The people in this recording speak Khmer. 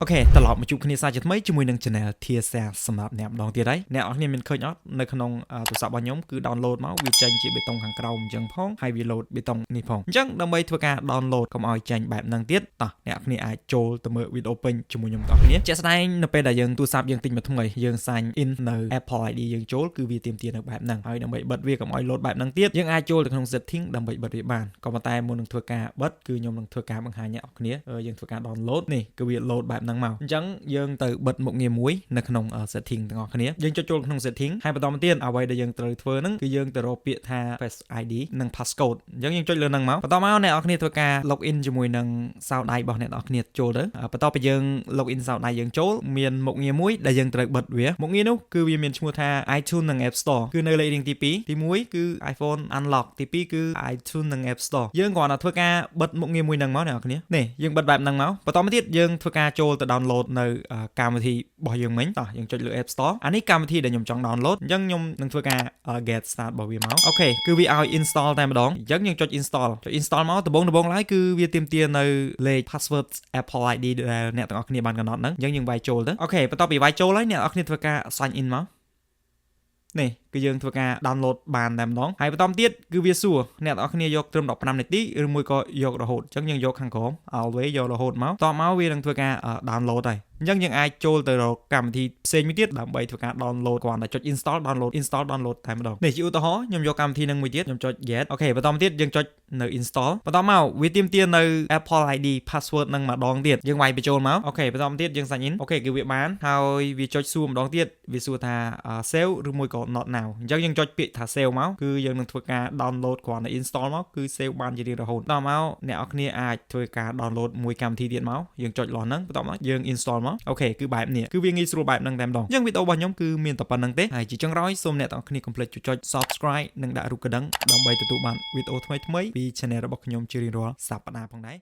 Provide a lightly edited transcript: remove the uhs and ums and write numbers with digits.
អូខេត្រឡប់មកជួបគ្នាសាជាថ្មីជាមួយនឹង Channel ធាសាសម្រាប់អ្នកម្ដងទៀតហើយអ្នកនរគ្នាមានឃើញអត់នៅក្នុងទូរស័ព្ទរបស់ខ្ញុំគឺ download មកវាចេញជាបេតុងខាងក្រោមអញ្ចឹងផងហើយវា load បេតុងនេះផងអញ្ចឹងដើម្បីធ្វើការ download កុំឲ្យចេញបែបហ្នឹងទៀតតោះអ្នកគ្នាអាចចូលទៅមើលវីដេអូពេញជាមួយខ្ញុំបងប្អូនជាក់ស្ដែងនៅពេលដែលយើងទូរស័ព្ទយើងទិញមកថ្មីយើង sign in នៅ Apple ID យើងចូលគឺវាទាមទារនៅបែបហ្នឹងហើយដើម្បីបិទវាកុំឲ្យ load បែបហ្នឹងទៀតយើងអាចចូលទៅក្នុង setting ដើម្បីបិទវាបានក៏ប៉ុន្តែមុននឹងធ្វើការបិទគឺខ្ញុំនឹងធ្វើការបង្ហាញអ្នកនរគ្នាយើងធ្វើការ download នេះគឺវា load បែបហ្នឹងមកអញ្ចឹងយើងទៅបិទមុខងារមួយនៅក្នុង setting ទាំងអស់គ្នាយើងចុចចូលក្នុង setting ហើយបន្តមកទៀតអ្វីដែលយើងត្រូវធ្វើហ្នឹងគឺយើងទៅរកពាក្យថា Face ID និង passcode អញ្ចឹងយើងចុចលើហ្នឹងមកបន្តមកអ្នកនរគ្នាធ្វើការ login ជាមួយនឹងសោដៃរបស់អ្នកនរគ្នាចូលទៅបន្ទាប់ពីយើង login សោដៃយើងចូលមានមុខងារមួយដែលយើងត្រូវបិទវាមុខងារនោះគឺវាមានឈ្មោះថា iTunes និង App Store គឺនៅលេខរៀងទី2ទី1គឺ iPhone Unlock ទី2គឺ iTunes និង App Store យើងគ្រាន់តែធ្វើការបិទមុខងារមួយហ្នឹងមកអ្នកនរគ្នានេះយើងបិទបែបហ្នឹងមកបន្តមកទៀតយើងធ្វើការចូលទៅ download នៅកម្មវិធីរបស់យើងមិញតោះយើងចុចលើ App Store អានេះកម្មវិធីដែលខ្ញុំចង់ download អញ្ចឹងខ្ញុំនឹងធ្វើការ get start របស់វាមកអូខេគឺវាឲ្យ install តែម្ដងអញ្ចឹងយើងចុច install មកដំបូងឡើយគឺវាទាមទារនៅលេខ password Apple ID ដែលអ្នកទាំងអស់គ្នាបានកំណត់ហ្នឹងអញ្ចឹងយើងវាយចូលទៅអូខេបន្ទាប់ពីវាយចូលហើយអ្នកទាំងអស់គ្នាធ្វើការ sign in មកនេះគឺយើងធ្វើការ download បានតែម្ដងហើយបន្តទៀតគឺវាសួរអ្នកទាំងអស់គ្នាយកត្រឹម15នាទីឬមួយក៏យករហូតអញ្ចឹងយើងយកខាងក្រោម always យករហូតមកតមកវានឹងធ្វើការ download ហើយអញ្ចឹងយើងអាចចូលទៅរកកម្មវិធីផ្សេងមួយទៀតដើម្បីធ្វើការ download គ្រាន់តែចុច install download តែម្ដងនេះជាឧទាហរណ៍ខ្ញុំយកកម្មវិធីនឹងមួយទៀតខ្ញុំចុច get អូខេបន្តមកទៀតយើងចុចនៅ install បន្តមកវាទាមទារនៅ Apple ID password នឹងម្ដងទៀតយើងវាយបញ្ចូលមកអូខេបន្តមកទៀតយើង sign in អូខេគឺវាបានហើយវាចុចសួរម្ដងទៀតវាសួរថា save ឬមួយក៏ not now អញ្ចឹងយើងចុចពាក្យថា save មកគឺយើងនឹងធ្វើការ download គ្រាន់តែ install មកគឺ save បានជារៀងរហូតដល់មកអ្នកនរគ្នាអាចធ្វើការ download មួយកម្មវិធីទៀតមកយើងចុចលោះហ្នឹងបន្តមកយើង install មកអូខេគឺបែបនេះគឺវាងាយស្រួលបែបហ្នឹងតែម្ដងអញ្ចឹងវីដេអូរបស់ខ្ញុំគឺមានតែប៉ុណ្្នឹងទេហើយជាចុងក្រោយសូមអ្នកទាំងអស់គ្នាកុំភ្លេចចុច subscribe និងដាក់រូបកណ្ដឹងដើម្បីទទួលបានវីដេអូថ្មីៗពី channel របស់ខ្ញុំជារៀងរាល់សប្តាហ៍ផងដែរ